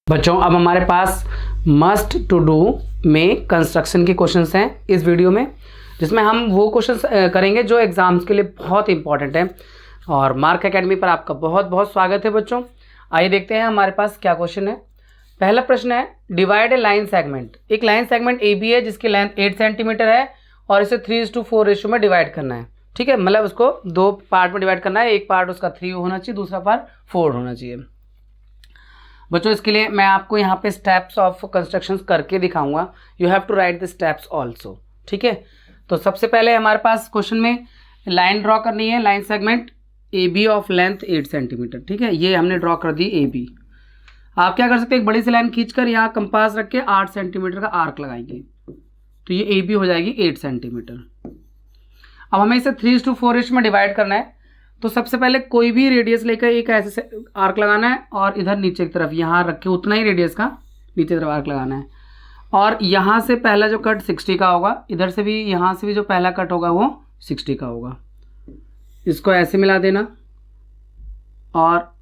बच्चों अब हमारे पास मस्ट टू डू में कंस्ट्रक्शन के क्वेश्चंस हैं इस वीडियो में, जिसमें हम वो क्वेश्चंस करेंगे जो एग्जाम्स के लिए बहुत इंपॉर्टेंट है। और मार्क एकेडमी पर आपका बहुत बहुत स्वागत है बच्चों। आइए देखते हैं हमारे पास क्या क्वेश्चन है। पहला प्रश्न है, डिवाइड ए लाइन सेगमेंट। एक लाइन सेगमेंट ए बी है जिसकी लेंथ 8 सेंटीमीटर है और इसे 3:4 रेशियो में डिवाइड करना है। ठीक है, मतलब उसको दो पार्ट में डिवाइड करना है। एक पार्ट उसका 3 होना चाहिए, दूसरा पार्ट 4 होना चाहिए। बच्चों इसके लिए मैं आपको यहाँ पे स्टेप्स ऑफ कंस्ट्रक्शंस करके दिखाऊंगा। You have to write the steps also. ठीक है, तो सबसे पहले हमारे पास क्वेश्चन में लाइन ड्रॉ करनी है, line segment A B of length 8 centimetre. ठीक है, ये हमने ड्रॉ कर दी ए बी। आप क्या कर सकते हैं, एक बड़ी सी लाइन खींचकर यहाँ कंपास रख के 8 सेंटीमीटर का आर्क लगाएंगे, तो ये ए बी हो जाएगी 8 सेंटीमीटर। अब हमें इसे 3:4 रेशियो में डिवाइड करना है। तो सबसे पहले कोई भी रेडियस लेकर एक ऐसे आर्क लगाना है और इधर नीचे की तरफ यहाँ रख के उतना ही रेडियस का नीचे की तरफ आर्क लगाना है। और यहाँ से पहला जो कट 60 का होगा, इधर से भी यहाँ से भी जो पहला कट होगा वो 60 का होगा। इसको ऐसे मिला देना और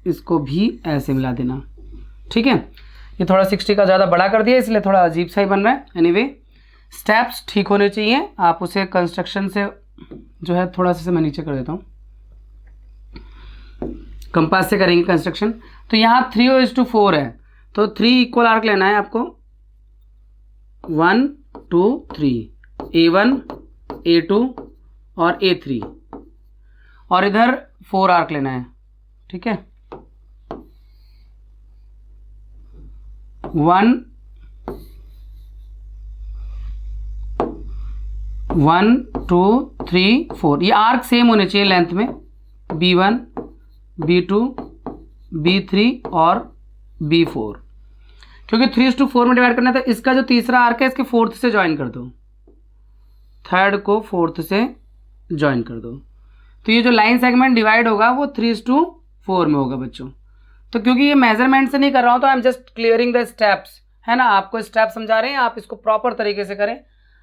इसको भी ऐसे मिला देना। ठीक है, ये थोड़ा 60 का ज़्यादा बड़ा कर दिया इसलिए थोड़ा अजीब सा ही बन रहा है। एनीवे स्टेप्स ठीक होने चाहिए। आप उसे कंस्ट्रक्शन से जो है थोड़ा सा मैं नीचे कर देता हूँ, कंपास से करेंगे कंस्ट्रक्शन। तो यहाँ 3:4 है, तो 3 इक्वल आर्क लेना है आपको। 1 2 3, A1 A2 और A3, और इधर 4 आर्क लेना है। ठीक है, 1 1 2 3 4। ये आर्क सेम होने चाहिए लेंथ में, B1 B2 B3 और B4। क्योंकि 3:4 में डिवाइड करना है तो इसका जो तीसरा आर्क है इसके 4th से ज्वाइन कर दो, 3rd को 4th से ज्वाइन कर दो। तो ये जो लाइन सेगमेंट डिवाइड होगा वो 3:4 में होगा बच्चों। तो क्योंकि ये मेजरमेंट से नहीं कर रहा हूँ तो I am just clearing the steps, है ना। आपको स्टेप समझा रहे हैं, आप इसको प्रॉपर तरीके से करें।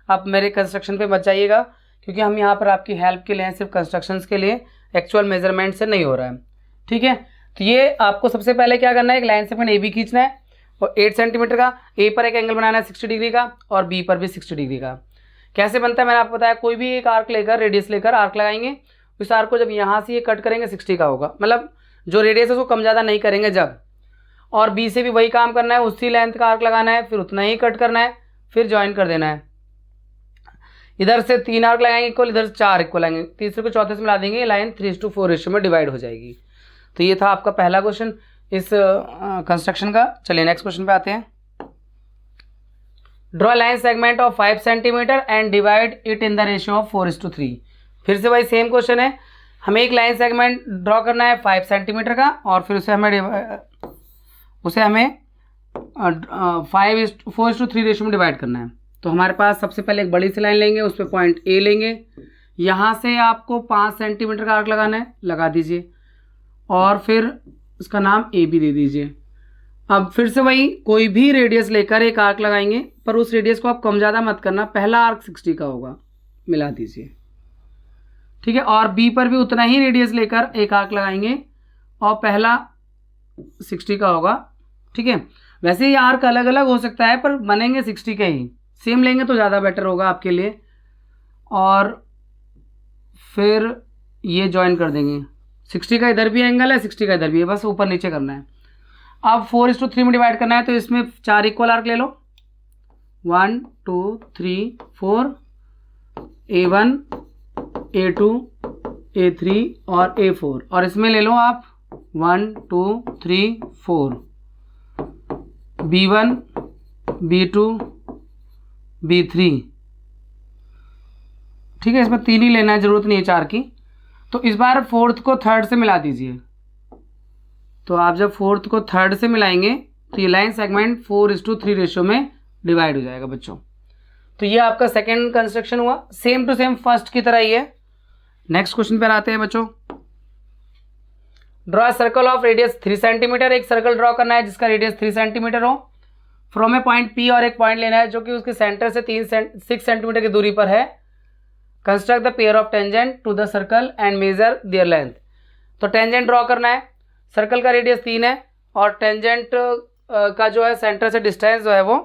आप मेरे कंस्ट्रक्शन पे मत जाइएगा, क्योंकि हम यहाँ पर आपकी हेल्प के लिए हैं, सिर्फ कंस्ट्रक्शंस के लिए, एक्चुअल मेजरमेंट से नहीं हो रहा है। ठीक है, तो ये आपको सबसे पहले क्या करना है, एक लाइन सेगमेंट ए बी खींचना है और 8 सेंटीमीटर का। ए पर एक एंगल बनाना है 60 डिग्री का और बी पर भी 60 डिग्री का। कैसे बनता है मैंने आपको बताया, कोई भी एक आर्क लेकर, रेडियस लेकर आर्क लगाएंगे। उस आर्क को जब यहाँ से ये कट करेंगे 60 का होगा, मतलब जो रेडियस है उसको कम ज़्यादा नहीं करेंगे जब। और बी से भी वही काम करना है, उसी लेंथ का आर्क लगाना है, फिर उतना ही कट करना है, फिर ज्वाइन कर देना है। इधर से 3 आर्क लगाएंगे इक्वल, इधर से 4 इक्वल आएंगे, तीसरे को चौथे से मिला देंगे, ये लाइन 3:4 रेशियो में डिवाइड हो जाएगी। तो ये था आपका पहला क्वेश्चन इस कंस्ट्रक्शन का। चलिए नेक्स्ट क्वेश्चन पे आते हैं। Draw line segment of 5 centimetre and divide it in the ratio of 4:3। फिर से वही सेम क्वेश्चन है, हमें एक लाइन सेगमेंट ड्रॉ करना है 5 सेंटीमीटर का और फिर उसे हमें 4:3 रेशियो में डिवाइड करना है। तो हमारे पास सबसे पहले एक बड़ी सी लाइन लेंगे, उस पर पॉइंट ए लेंगे, यहाँ से आपको 5 सेंटीमीटर का आर्क लगाना है, लगा दीजिए और फिर उसका नाम ए बी दे दीजिए। अब फिर से वही कोई भी रेडियस लेकर एक आर्क लगाएंगे, पर उस रेडियस को आप कम ज़्यादा मत करना। पहला आर्क 60 का होगा, मिला दीजिए। ठीक है, और बी पर भी उतना ही रेडियस लेकर एक आर्क लगाएंगे और पहला 60 का होगा। ठीक है, वैसे ये आर्क अलग अलग हो सकता है पर बनेंगे 60 के ही, सेम लेंगे तो ज़्यादा बेटर होगा आपके लिए। और फिर ये ज्वाइन कर देंगे, 60 का इधर भी एंगल है, 60 का इधर भी है, बस ऊपर नीचे करना है। अब 4:3 में डिवाइड करना है, तो इसमें 4 इक्वल आर्क ले लो, 1 2 3 4, A1 A2 A3 और A4, और इसमें ले लो आप 1 2 3 4, B1 B2 B3। ठीक है, इसमें 3 ही लेना है, ज़रूरत नहीं है 4 की। तो इस बार 4th को 3rd से मिला दीजिए। तो आप जब 4th को 3rd से मिलाएंगे तो ये लाइन सेगमेंट 4:3 रेशियो में डिवाइड हो जाएगा बच्चों। तो ये आपका सेकंड कंस्ट्रक्शन हुआ, सेम टू सेम फर्स्ट की तरह ही है। नेक्स्ट क्वेश्चन पर आते हैं बच्चों। Draw circle of radius 3 centimetre. एक सर्कल ड्रॉ करना है जिसका रेडियस 3 सेंटीमीटर हो फ्रॉम ए पॉइंट पी, और एक पॉइंट लेना है जो कि उसके सेंटर से 6 सेंटीमीटर की दूरी पर है। Construct the pair of tangent to the circle and measure their length. तो टेंजेंट ड्रॉ करना है, सर्कल का रेडियस 3 है और टेंजेंट का जो है सेंटर से डिस्टेंस जो है वो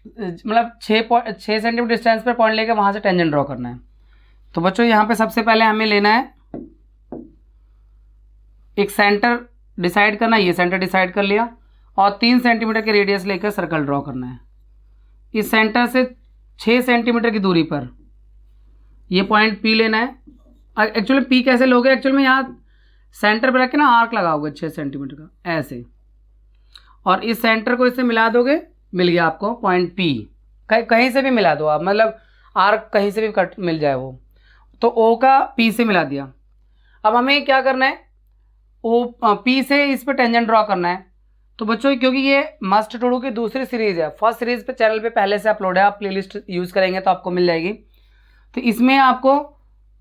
मतलब 6 सेंटीमीटर डिस्टेंस पे पॉइंट लेके वहाँ से टेंजेंट ड्रॉ करना है। तो बच्चों यहाँ पे सबसे पहले हमें लेना है एक सेंटर डिसाइड करना है, ये सेंटर डिसाइड कर लिया और 3 सेंटीमीटर के रेडियस लेकर सर्कल ड्रॉ करना है। इस सेंटर से 6 सेंटीमीटर की दूरी पर ये पॉइंट P लेना है। एक्चुअली P कैसे लोगे, एक्चुअली में यहाँ सेंटर पर रख के ना आर्क लगाओगे 6 सेंटीमीटर का ऐसे, और इस सेंटर को इससे मिला दोगे, मिल गया आपको पॉइंट P। कहीं से भी मिला दो आप, मतलब आर्क कहीं से भी कट मिल जाए वो, तो O का P से मिला दिया। अब हमें क्या करना है, P से इस पर टेंजेंट ड्रॉ करना है। तो बच्चों क्योंकि ये मस्ट टू डू की दूसरी सीरीज़ है, फर्स्ट सीरीज़ पे चैनल पे पहले से अपलोड है, आप प्लेलिस्ट यूज़ करेंगे तो आपको मिल जाएगी। तो इसमें आपको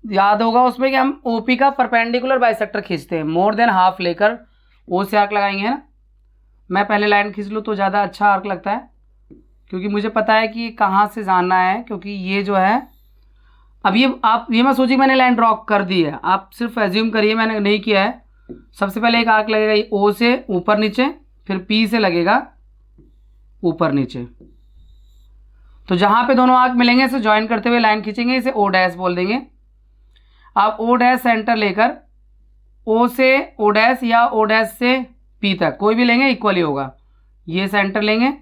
याद होगा उसमें कि हम OP का परपेंडिकुलर बाइसेक्टर खींचते हैं, मोर देन हाफ लेकर O से आर्क लगाएंगे, है ना। मैं पहले लाइन खींच लूँ तो ज़्यादा अच्छा आर्क लगता है, क्योंकि मुझे पता है कि कहाँ से जाना है, क्योंकि ये जो है अब ये आप ये मत सोचिए मैंने लाइन ड्रॉ कर दी है, आप सिर्फ एज्यूम करिए मैंने नहीं किया है। सबसे पहले एक आर्क लगेगा ये O से ऊपर नीचे, फिर P से लगेगा ऊपर नीचे। तो जहाँ पे दोनों आर्क मिलेंगे इसे ज्वाइन करते हुए लाइन खींचेंगे, इसे O डैश बोल देंगे। आप O डैश सेंटर लेकर O से O डैश या O डैश से P तक कोई भी लेंगे इक्वली होगा, ये सेंटर लेंगे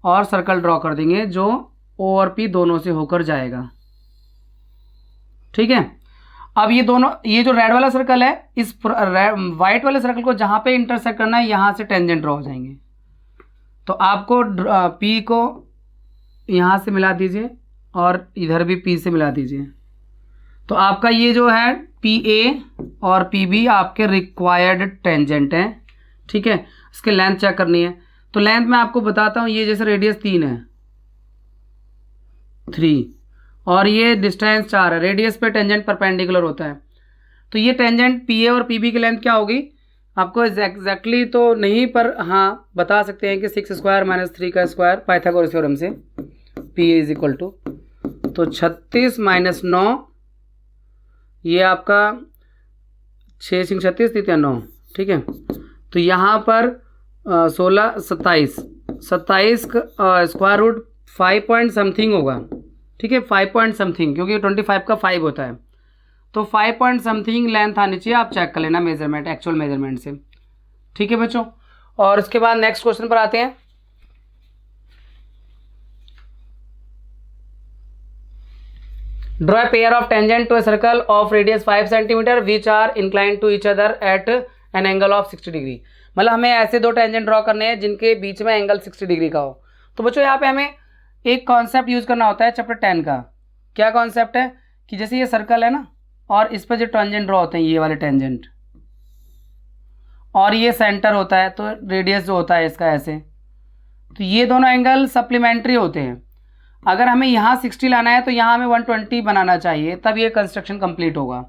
और सर्कल ड्रॉ कर देंगे जो O और P दोनों से होकर जाएगा, ठीक है। अब ये दोनों, ये जो रेड वाला सर्कल है इस वाइट वाले सर्कल को जहाँ पे इंटरसेक्ट करना है यहाँ से टेंजेंट ड्रॉ हो जाएंगे। तो आपको P को यहाँ से मिला दीजिए और इधर भी P से मिला दीजिए। तो आपका ये जो है PA और PB आपके रिक्वायर्ड टेंजेंट हैं, ठीक है। इसके लेंथ चेक करनी है, तो लेंथ मैं आपको बताता हूँ। ये जैसे रेडियस 3 है, 3 और ये डिस्टेंस 4 है, रेडियस पे टेंजेंट परपेंडिकुलर होता है। तो ये टेंजेंट PA और PB की लेंथ क्या होगी आपको एग्जैक्टली तो नहीं, पर हाँ बता सकते हैं कि 6 स्क्वायर माइनस 3 का स्क्वायर पाइथागोरस थ्योरम से PA इज इक्वल टू, तो 36 माइनस 9, ये आपका 6 सिंग 36 तीन 9, ठीक है। तो यहाँ पर 16 27 का स्क्वायर रूट 5 पॉइंट समथिंग होगा, ठीक है, 5 पॉइंट समथिंग, क्योंकि 25 का 5 होता है। तो 5 पॉइंट समथिंग लेंथ आनी चाहिए, आप चेक कर लेना मेजरमेंट, एक्चुअल मेजरमेंट से, ठीक है बच्चों। और उसके बाद नेक्स्ट क्वेश्चन पर आते हैं। Draw a pair of tangent to a circle of radius 5 cm which are inclined to each other at an angle of 60 degree. मतलब हमें ऐसे दो टेंजेंट ड्रॉ करने हैं जिनके बीच में एंगल 60 डिग्री का हो। तो बच्चों यहाँ पे हमें एक कॉन्सेप्ट यूज़ करना होता है चैप्टर 10 का। क्या कॉन्सेप्ट है कि जैसे ये सर्कल है ना, और इस पर जो टेंजेंट ड्रॉ होते हैं ये वाले टेंजेंट, और ये सेंटर होता है, तो रेडियस जो होता है इसका ऐसे, तो ये दोनों एंगल सप्लीमेंट्री होते हैं। अगर हमें यहाँ 60 लाना है तो यहाँ हमें 120 बनाना चाहिए, तब ये कंस्ट्रक्शन कंप्लीट होगा,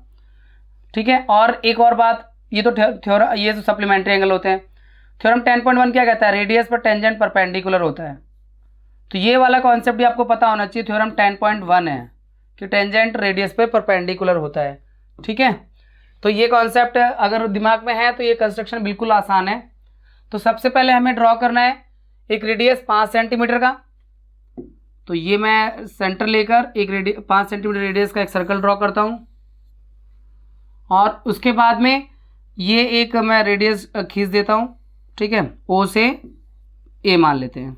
ठीक है। और एक और बात, ये तो थ्योरम, ये तो सप्लीमेंट्री एंगल होते हैं। थ्योरम 10.1 क्या कहता है, रेडियस पर टेंजेंट परपेंडिकुलर होता है। तो ये वाला कॉन्सेप्ट भी आपको पता होना चाहिए, थ्योरम 10.1 है कि टेंजेंट रेडियस पे परपेंडिकुलर होता है, ठीक है। तो ये कॉन्सेप्ट अगर दिमाग में है तो ये कंस्ट्रक्शन बिल्कुल आसान है। तो सबसे पहले हमें ड्रॉ करना है एक रेडियस 5 सेंटीमीटर का। तो ये मैं सेंटर लेकर एक 5 सेंटीमीटर रेडियस का एक सर्कल ड्रॉ करता हूँ, और उसके बाद में ये एक मैं रेडियस खींच देता हूँ, ठीक है, O से A मान लेते हैं।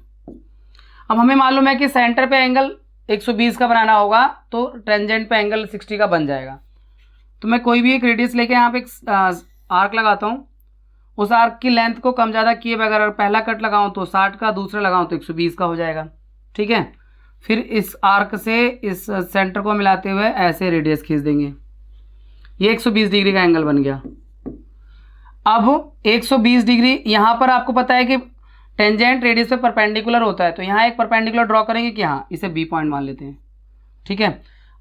अब हमें मालूम है कि सेंटर पे एंगल 120 का बनाना होगा, तो टेंजेंट पे एंगल 60 का बन जाएगा। तो मैं कोई भी एक रेडियस लेके यहाँ पे एक आर्क लगाता हूँ। उस आर्क की लेंथ को कम ज़्यादा किए बगैर अगर पहला कट लगाऊँ तो 60 का, दूसरा लगाऊँ तो 120 का हो जाएगा, ठीक है। फिर इस आर्क से इस सेंटर को मिलाते हुए ऐसे रेडियस खींच देंगे, ये 120 डिग्री का एंगल बन गया। अब 120 डिग्री यहाँ पर आपको पता है कि टेंजेंट रेडियस पे परपेंडिकुलर होता है, तो यहाँ एक परपेंडिकुलर ड्रॉ करेंगे कि हाँ, इसे B पॉइंट मान लेते हैं, ठीक है।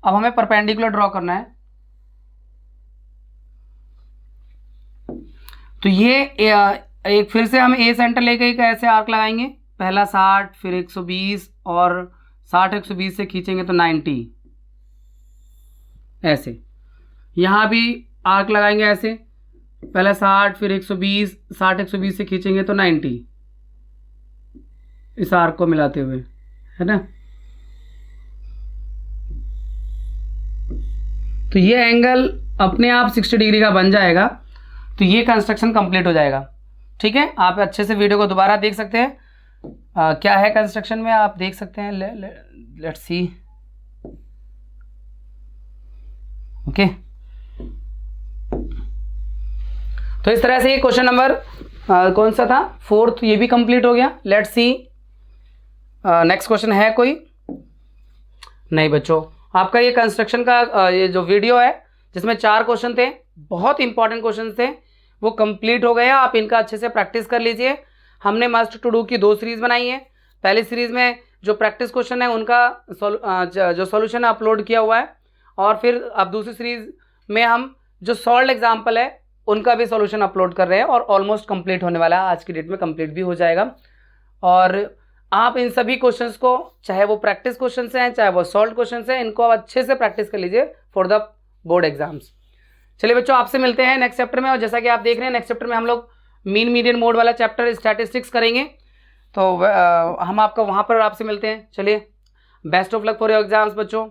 अब हमें परपेंडिकुलर ड्रॉ करना है, तो ये एक फिर से हम A सेंटर लेके एक ऐसे आर्क लगाएंगे, पहला 60, फिर 120, और 60 120 से खींचेंगे तो 90, ऐसे। यहाँ भी आर्क लगाएंगे ऐसे, पहले 60 फिर 120, 60 120 से खींचेंगे तो 90 इस आर्क को मिलाते हुए, है ना। तो ये एंगल अपने आप 60 डिग्री का बन जाएगा, तो ये कंस्ट्रक्शन कंप्लीट हो जाएगा। ठीक है, आप अच्छे से वीडियो को दोबारा देख सकते हैं। क्या है कंस्ट्रक्शन में आप देख सकते हैं। Let's see. ओके, तो इस तरह से ये क्वेश्चन नंबर कौन सा था, 4th, ये भी कंप्लीट हो गया। लेट्स सी नेक्स्ट क्वेश्चन है कोई। नहीं बच्चों, आपका ये कंस्ट्रक्शन का ये जो वीडियो है जिसमें 4 क्वेश्चन थे, बहुत इंपॉर्टेंट क्वेश्चन थे, वो कंप्लीट हो गया। आप इनका अच्छे से प्रैक्टिस कर लीजिए। हमने मस्ट टू डू की 2 सीरीज बनाई है। पहली सीरीज में जो प्रैक्टिस क्वेश्चन है उनका जो सॉल्यूशन अपलोड किया हुआ है, और फिर अब दूसरी सीरीज में हम जो सॉल्व्ड एग्जाम्पल है उनका भी सॉल्यूशन अपलोड कर रहे हैं, और ऑलमोस्ट कंप्लीट होने वाला है। आज की डेट में कंप्लीट भी हो जाएगा। और आप इन सभी क्वेश्चंस को, चाहे वो प्रैक्टिस क्वेश्चंस हैं चाहे वो सॉल्व्ड क्वेश्चंस हैं, इनको आप अच्छे से प्रैक्टिस कर लीजिए फॉर द बोर्ड एग्जाम्स। चलिए बच्चों, आपसे मिलते हैं नेक्स्ट चैप्टर में। और जैसा कि आप देख रहे हैं, नेक्स्ट चैप्टर में हम लोग मीन मीडियन मोड वाला चैप्टर स्टैटिस्टिक्स करेंगे, तो हम आपका वहाँ पर आपसे मिलते हैं। चलिए, best of luck for your exams बच्चों।